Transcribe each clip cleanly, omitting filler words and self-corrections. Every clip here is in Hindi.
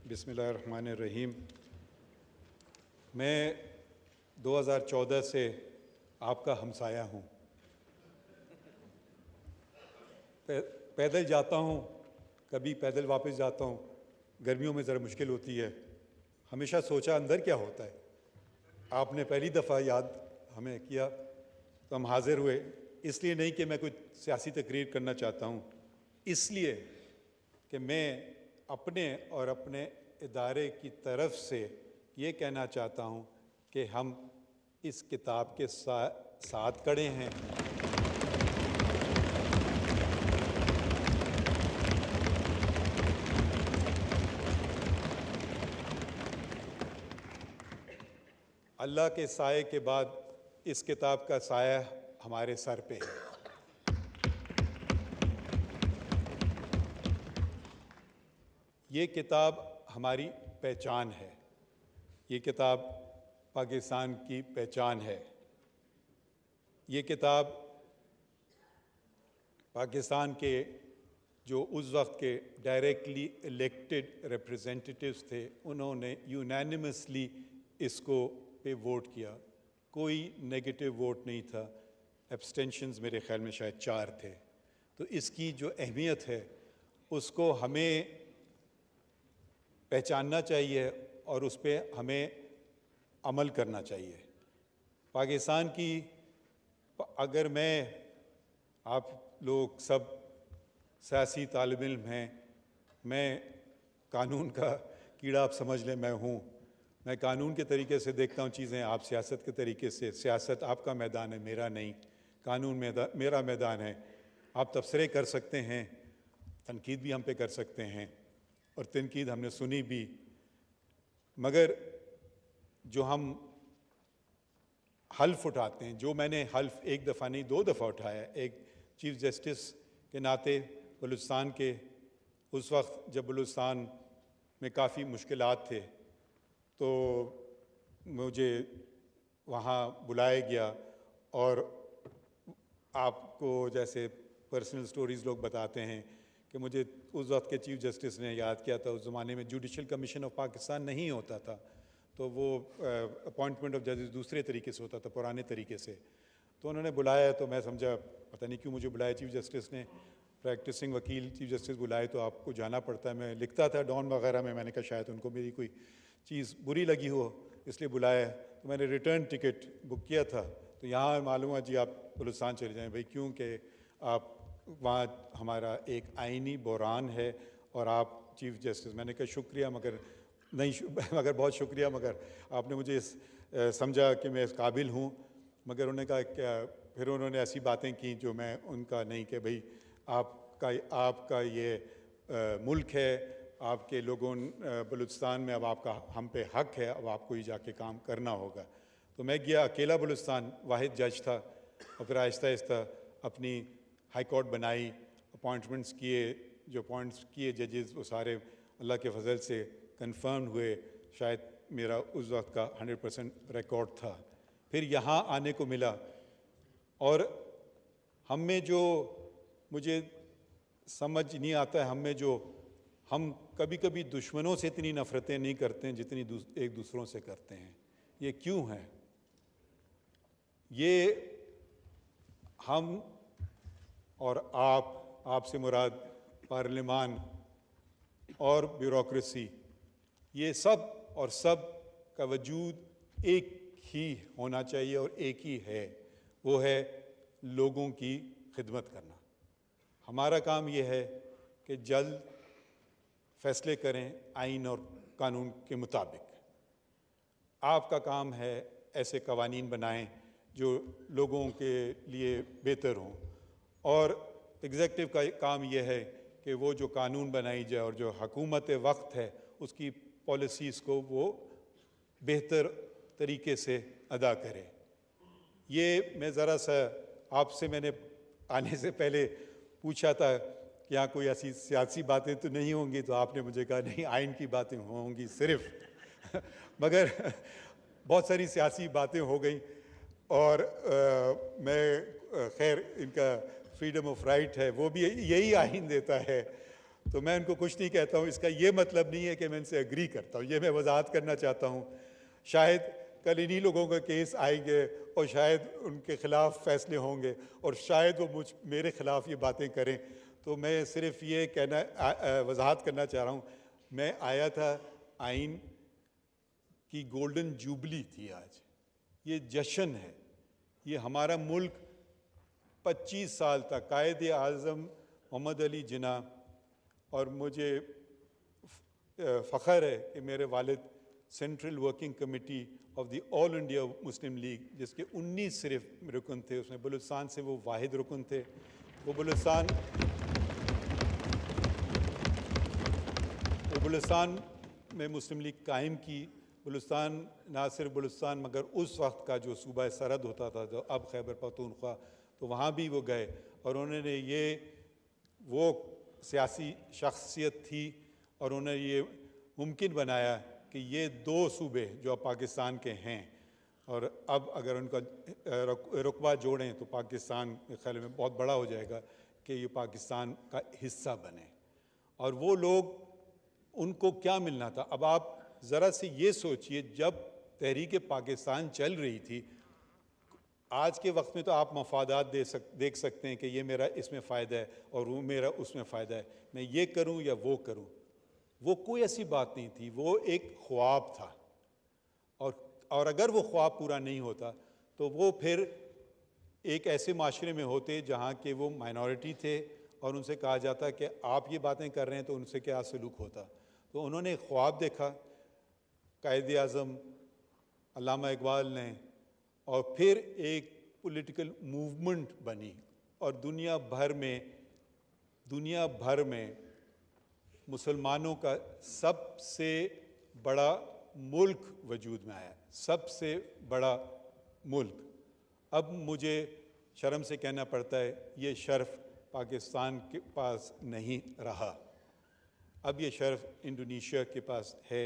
बिस्मिल्लाहिर्रहमानिर्रहीम। मैं 2014 से आपका हमसाया हूँ। पैदल जाता हूँ, कभी पैदल वापस जाता हूँ। गर्मियों में ज़रा मुश्किल होती है। हमेशा सोचा अंदर क्या होता है। आपने पहली दफ़ा याद हमें किया तो हम हाज़िर हुए। इसलिए नहीं कि मैं कोई सियासी तकरीर करना चाहता हूँ, इसलिए कि मैं अपने और अपने इदारे की तरफ से ये कहना चाहता हूँ कि हम इस किताब के साथ खड़े हैं। अल्लाह के साए के बाद इस किताब का साया हमारे सर पे है। ये किताब हमारी पहचान है। ये किताब पाकिस्तान की पहचान है। ये किताब पाकिस्तान के जो उस वक्त के डायरेक्टली इलेक्टेड रिप्रेजेंटेटिव्स थे, उन्होंने यूनानिमसली इसको पे वोट किया। कोई नेगेटिव वोट नहीं था। एब्सटेंशंस मेरे ख्याल में शायद 4 थे। तो इसकी जो अहमियत है उसको हमें पहचानना चाहिए और उस पर हमें अमल करना चाहिए। पाकिस्तान की, अगर आप लोग सब सियासी तालिब इल्म हैं, मैं कानून का कीड़ा आप समझ लें, मैं हूँ। मैं कानून के तरीके से देखता हूँ चीज़ें, आप सियासत के तरीके से। सियासत आपका मैदान है, मेरा नहीं। कानून मेरा मैदान है। आप तबसरे कर सकते हैं, तनकीद भी हम पे कर सकते हैं, और तनकीद हमने सुनी भी। मगर जो हम हल्फ उठाते हैं, जो मैंने हल्फ एक दफ़ा नहीं 2 दफ़ा उठाया, एक चीफ़ जस्टिस के नाते बलूचिस्तान के, उस वक्त जब बलूचिस्तान में काफ़ी मुश्किलात थे, तो मुझे वहाँ बुलाया गया और आपको जैसे पर्सनल स्टोरीज़ लोग बताते हैं कि मुझे उस वक्त के चीफ़ जस्टिस ने याद किया था। उस ज़माने में जुडिशल कमीशन ऑफ पाकिस्तान नहीं होता था, तो वो अपॉइंटमेंट ऑफ जजेस दूसरे तरीके से होता था, पुराने तरीके से। तो उन्होंने बुलाया, तो मैं समझा पता नहीं क्यों मुझे बुलाया चीफ़ जस्टिस ने। प्रैक्टिसिंग वकील चीफ़ जस्टिस बुलाए तो आपको जाना पड़ता है। मैं लिखता था डॉन वगैरह में। मैंने कहा शायद उनको मेरी कोई चीज़ बुरी लगी हो, इसलिए बुलाया। तो मैंने रिटर्न टिकट बुक किया था। तो यहाँ मालूम है जी आप बलूचिस्तान चले जाएँ भाई, क्योंकि आप वहाँ हमारा एक आइनी बहरान है और आप चीफ़ जस्टिस। मैंने कहा शुक्रिया, मगर बहुत शुक्रिया, मगर आपने मुझे समझा कि मैं इस काबिल हूँ। मगर उन्होंने कहा क्या, फिर उन्होंने ऐसी बातें की जो मैं उनका नहीं, कि भाई आपका ये मुल्क है, आपके लोगों बलूचिस्तान में, अब आपका हम पे हक है, अब आपको ही जाके काम करना होगा। तो मैं गया, अकेला बलूचिस्तान, वाहिद जज था। और फिर आहिस्ता आहिस्ता अपनी हाई कोर्ट बनाई, अपॉइंटमेंट्स किए। जो अपॉइंट्स किए जजेस वो सारे अल्लाह के फजल से कंफर्म हुए। शायद मेरा उस वक्त का 100% रिकॉर्ड था। फिर यहाँ आने को मिला, और हम में जो, मुझे समझ नहीं आता है, हम कभी कभी दुश्मनों से इतनी नफ़रतें नहीं करते हैं जितनी एक दूसरों से करते हैं। ये क्यों है? ये हम और आपसे मुराद पार्लिमान और ब्यूरोक्रेसी, ये सब और सब का वजूद एक ही होना चाहिए और एक ही है, वो है लोगों की खिदमत करना। हमारा काम ये है कि जल्द फैसले करें आइन और कानून के मुताबिक। आपका काम है ऐसे कवानीन बनाएं जो लोगों के लिए बेहतर हों, और एग्जेक्टिव का काम यह है कि वो जो कानून बनाई जाए और जो हुकूमत वक्त है उसकी पॉलिसीज़ को वो बेहतर तरीके से अदा करे। ये मैं ज़रा सा आपसे, मैंने आने से पहले पूछा था कि यहाँ कोई ऐसी सियासी बातें तो नहीं होंगी, तो आपने मुझे कहा नहीं, आइन की बातें होंगी सिर्फ। मगर बहुत सारी सियासी बातें हो गई, और मैं खैर, इनका फ्रीडम ऑफ राइट है, वो भी यही आइन देता है। तो मैं उनको कुछ नहीं कहता हूँ। इसका ये मतलब नहीं है कि मैं इनसे एग्री करता हूँ, ये मैं वजाहत करना चाहता हूँ। शायद कल इन्हीं लोगों का केस आएंगे और शायद उनके ख़िलाफ़ फैसले होंगे और शायद वो मेरे ख़िलाफ़ ये बातें करें। तो मैं सिर्फ़ ये कहना वजाहत करना चाह रहा हूँ, मैं आया था, आइन की गोल्डन जुबली थी आज, ये जश्न है, ये हमारा मुल्क 25 साल तक कायदे आज़म मोहम्मद अली जिन्ना, और मुझे फ़ख्र है कि मेरे वालिद central working committee of the all India Muslim league, जिसके 19 सिर्फ रुकन थे, उसमें बलूचिस्तान से वो वाहिद रुकन थे। वो बलूचिस्तान में मुस्लिम लीग कायम की। बलूचिस्तान ना सिर्फ बलूचिस्तान मगर उस वक्त का जो सूबा सरहद होता था, जो अब खैबर पख्तूनख्वा, तो वहाँ भी वो गए और उन्होंने वो सियासी शख्सियत थी और उन्होंने ये मुमकिन बनाया कि ये दो सूबे जो अब पाकिस्तान के हैं, और अब अगर उनका रुकबा जोड़ें तो पाकिस्तान के ख्याल में बहुत बड़ा हो जाएगा कि ये पाकिस्तान का हिस्सा बने। और वो लोग, उनको क्या मिलना था? अब आप ज़रा से ये सोचिए, जब तहरीक पाकिस्तान चल रही थी, आज के वक्त में तो आप मफादात देख सकते हैं कि ये मेरा इसमें फ़ायदा है और वो मेरा उसमें फ़ायदा है, मैं ये करूं या वो करूं। वो कोई ऐसी बात नहीं थी, वो एक ख्वाब था। और अगर वो ख्वाब पूरा नहीं होता तो वो फिर एक ऐसे माशरे में होते जहाँ के वो माइनॉरिटी थे और उनसे कहा जाता कि आप ये बातें कर रहे हैं तो उनसे क्या सलूक होता। तो उन्होंने एक ख्वाब देखा, कायदे आज़म अल्लामा इकबाल ने, और फिर एक पॉलिटिकल मूवमेंट बनी और दुनिया भर में मुसलमानों का सबसे बड़ा मुल्क वजूद में आया, सबसे बड़ा मुल्क। अब मुझे शर्म से कहना पड़ता है, ये शर्फ पाकिस्तान के पास नहीं रहा, अब ये शर्फ इंडोनेशिया के पास है।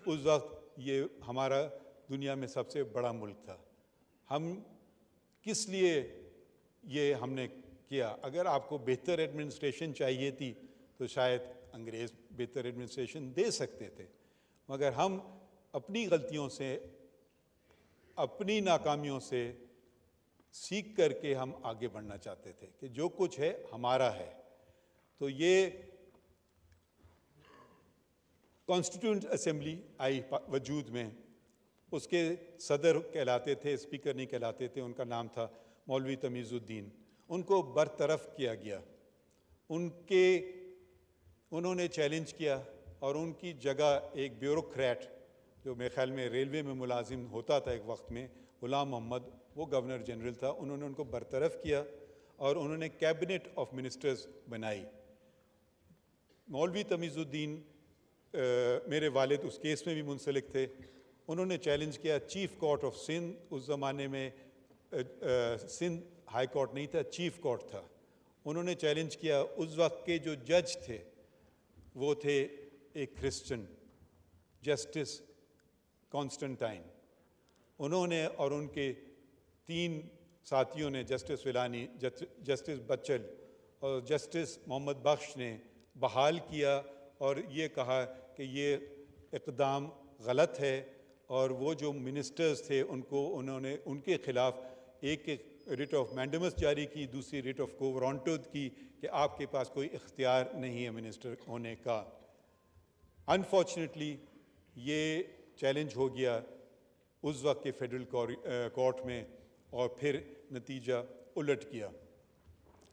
उस वक्त ये हमारा दुनिया में सबसे बड़ा मुल्क था। हम किस लिए ये हमने किया? अगर आपको बेहतर एडमिनिस्ट्रेशन चाहिए थी तो शायद अंग्रेज़ बेहतर एडमिनिस्ट्रेशन दे सकते थे, मगर हम अपनी गलतियों से, अपनी नाकामियों से सीख करके हम आगे बढ़ना चाहते थे कि जो कुछ है हमारा है। तो ये कॉन्स्टिट्यूंट असेंबली आई वजूद में, उसके सदर कहलाते थे, स्पीकर नहीं कहलाते थे, उनका नाम था मौलवी तमीज़ुद्दीन। उनको बरतरफ किया गया, उन्होंने चैलेंज किया और उनकी जगह एक ब्यूरोक्रेट जो मेरे ख्याल में रेलवे में मुलाजिम होता था एक वक्त में, गुलाम मोहम्मद, वो गवर्नर जनरल था, उन्होंने उनको बरतरफ किया और उन्होंने कैबिनेट ऑफ मिनिस्टर्स बनाई। मौलवी तमीज़ुद्दीन, मेरे वालिद उस केस में भी मुंसलिक थे, उन्होंने चैलेंज किया चीफ़ कोर्ट ऑफ सिंध, उस ज़माने में सिंध हाई कोर्ट नहीं था, चीफ़ कोर्ट था। उन्होंने चैलेंज किया, उस वक्त के जो जज थे वो थे एक क्रिश्चियन, जस्टिस कॉन्स्टेंटाइन। उन्होंने और उनके 3 साथियों ने, जस्टिस विलानी, जस्टिस बच्चल और जस्टिस मोहम्मद बख्श ने बहाल किया और ये कहा कि ये इक़दाम गलत है, और वो जो मिनिस्टर्स थे उन्होंने उनके ख़िलाफ़ एक रिट ऑफ मैंडेमस जारी की, दूसरी रिट ऑफ को वारंट की कि आपके पास कोई इख्तियार नहीं है मिनिस्टर होने का। अनफॉर्चुनेटली ये चैलेंज हो गया उस वक्त के फेडरल कोर्ट में और फिर नतीजा उलट किया।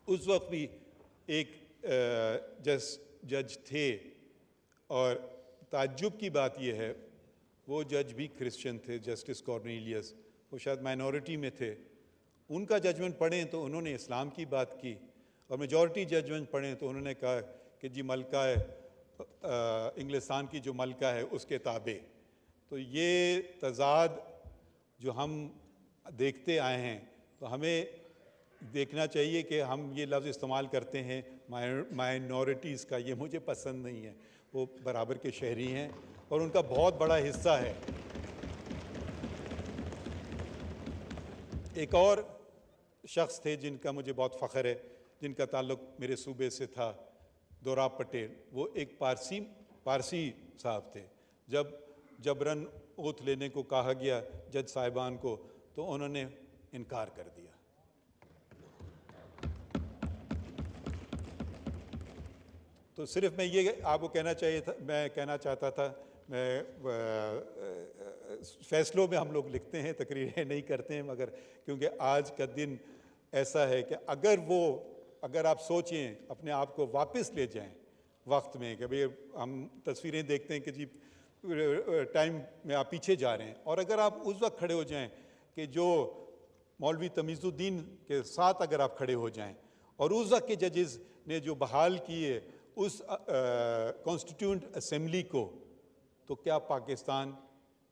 उस वक्त भी एक जज थे और ताज्जुब की बात यह है, वो जज भी क्रिश्चियन थे, जस्टिस कॉर्नेलियस, वो शायद माइनॉरिटी में थे। उनका जजमेंट पढ़ें तो उन्होंने इस्लाम की बात की, और मेजॉरिटी जजमेंट पढ़ें तो उन्होंने कहा कि जी मलका है, इंग्लिस्तान की जो मलका है उसके ताबे। तो ये तज़ाद जो हम देखते आए हैं, तो हमें देखना चाहिए कि हम ये लफ्ज़ इस्तेमाल करते हैं माइनॉरिटीज़ का, ये मुझे पसंद नहीं है। वो बराबर के शहरी हैं और उनका बहुत बड़ा हिस्सा है। एक और शख्स थे जिनका मुझे बहुत फ़ख्र है, जिनका ताल्लुक़ मेरे सूबे से था, दोराब पटेल, वो एक पारसी साहब थे। जब जबरन ओथ लेने को कहा गया जज साहिबान को, तो उन्होंने इनकार कर दिया। तो सिर्फ मैं ये आपको कहना चाहता था, मैं फैसलों में हम लोग लिखते हैं, तकरीरें नहीं करते हैं, मगर क्योंकि आज का दिन ऐसा है कि अगर आप सोचें, अपने आप को वापस ले जाएं वक्त में, कि भाई हम तस्वीरें देखते हैं कि जी टाइम में आप पीछे जा रहे हैं, और अगर आप उस वक्त खड़े हो जाएं कि जो मौलवी तमीज़ुद्दीन के साथ अगर आप खड़े हो जाएं, और उस वक्त के जजेस ने जो बहाल किए उस कॉन्स्टिट्यूंट असेंबली को, तो क्या पाकिस्तान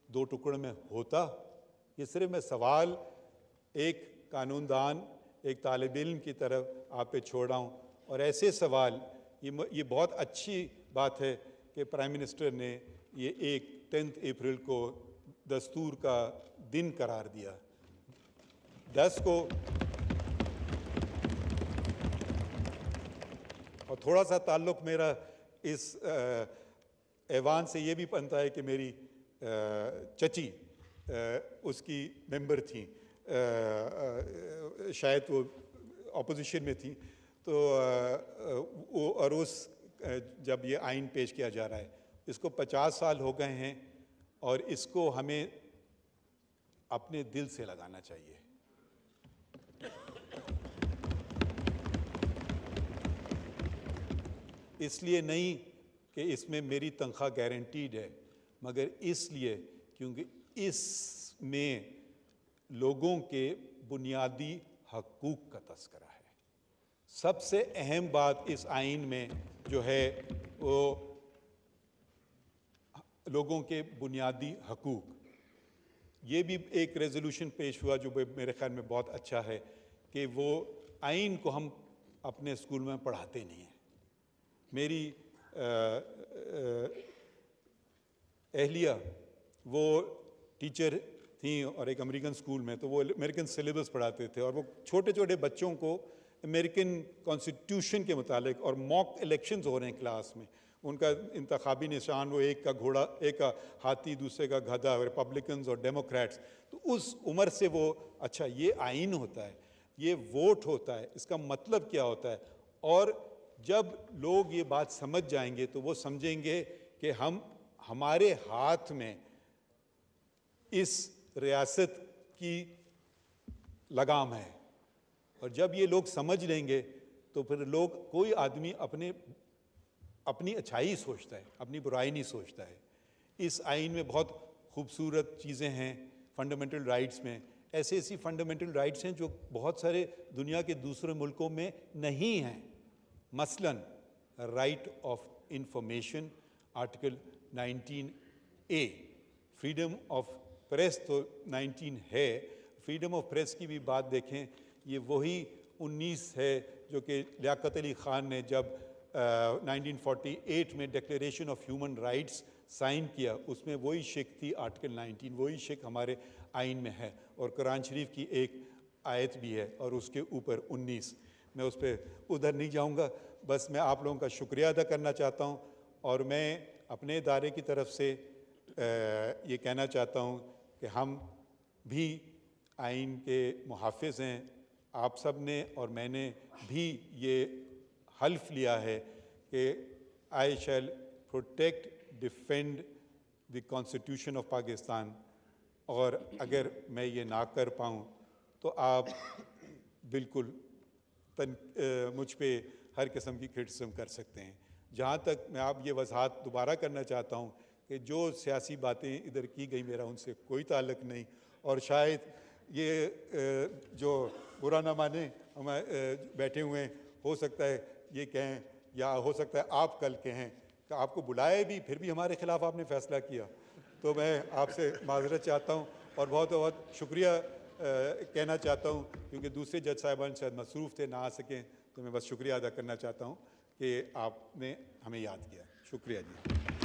दो टुकड़ों में होता? ये सिर्फ मैं सवाल एक कानूनदान, एक तालिब इल्म की तरफ आप पे छोड़ रहा हूँ। और ऐसे सवाल, ये बहुत अच्छी बात है कि प्राइम मिनिस्टर ने ये 10 अप्रैल को दस्तूर का दिन करार दिया। 10 को, और थोड़ा सा ताल्लुक़ मेरा इस ऐवान से ये भी बनता है कि मेरी चची उसकी मेंबर थी, शायद वो अपोजिशन में थी, तो और जब ये आइन पेश किया जा रहा है, इसको 50 साल हो गए हैं, और इसको हमें अपने दिल से लगाना चाहिए। इसलिए नहीं कि इसमें मेरी तनख्वाह गारंटीड है, मगर इसलिए क्योंकि इसमें लोगों के बुनियादी हकूक़ का तज़किरा है। सबसे अहम बात इस आइन में जो है वो लोगों के बुनियादी हकूक़। ये भी एक रेजोल्यूशन पेश हुआ जो मेरे ख्याल में बहुत अच्छा है कि वो आइन को हम अपने स्कूल में पढ़ाते नहीं हैं। मेरी अहलिया वो टीचर थी और एक अमेरिकन स्कूल में, तो वो अमेरिकन सिलेबस पढ़ाते थे, और वो छोटे छोटे बच्चों को अमेरिकन कॉन्स्टिट्यूशन के मुतालिक, और मॉक इलेक्शंस हो रहे हैं क्लास में, उनका इंतखाबी निशान वो एक का घोड़ा, एक का हाथी, दूसरे का गधा, रिपब्लिकन्स और डेमोक्रेट्स। तो उस उम्र से वो, अच्छा ये आइन होता है, ये वोट होता है, इसका मतलब क्या होता है। और जब लोग ये बात समझ जाएंगे तो वो समझेंगे कि हमारे हाथ में इस रियासत की लगाम है। और जब ये लोग समझ लेंगे तो फिर कोई आदमी अपनी अच्छाई सोचता है, अपनी बुराई नहीं सोचता है। इस आइन में बहुत खूबसूरत चीज़ें हैं फंडामेंटल राइट्स में, ऐसी फंडामेंटल राइट्स हैं जो बहुत सारे दुनिया के दूसरे मुल्कों में नहीं हैं। मसलन right of information, article 19A, freedom of press तो 19 है। फ्रीडम ऑफ प्रेस की भी बात देखें, ये वही 19 है जो कि लियाकत अली ख़ान ने जब 1948 में declaration of human rights sign किया, उसमें वही शिक थी आर्टिकल 19, वही शिक हमारे आइन में है। और कुरान शरीफ की एक आयत भी है और उसके ऊपर 19। मैं उस पर उधर नहीं जाऊंगा, बस मैं आप लोगों का शुक्रिया अदा करना चाहता हूं, और मैं अपने इदारे की तरफ से ये कहना चाहता हूं कि हम भी आइन के मुहाफ़िज़ हैं। आप सब ने और मैंने भी ये हल्फ लिया है कि I shall protect, defend the constitution of Pakistan, और अगर मैं ये ना कर पाऊँ तो आप बिल्कुल मुझ पे हर किस्म की क्रिटिसिज्म कर सकते हैं। जहाँ तक मैं आप ये वजाहत दोबारा करना चाहता हूँ कि जो सियासी बातें इधर की गई, मेरा उनसे कोई ताल्लुक़ नहीं, और शायद ये जो बुरा ना माने हम बैठे हुए हैं, हो सकता है ये कहें, या हो सकता है आप कल कहें कि आपको बुलाए भी फिर भी हमारे ख़िलाफ़ आपने फ़ैसला किया। तो मैं आपसे माज़रत चाहता हूँ और बहुत बहुत शुक्रिया कहना चाहता हूँ, क्योंकि दूसरे जज साहिबान शायद मसरूफ़ थे, ना आ सकें। तो मैं बस शुक्रिया अदा करना चाहता हूँ कि आपने हमें याद किया। शुक्रिया जी।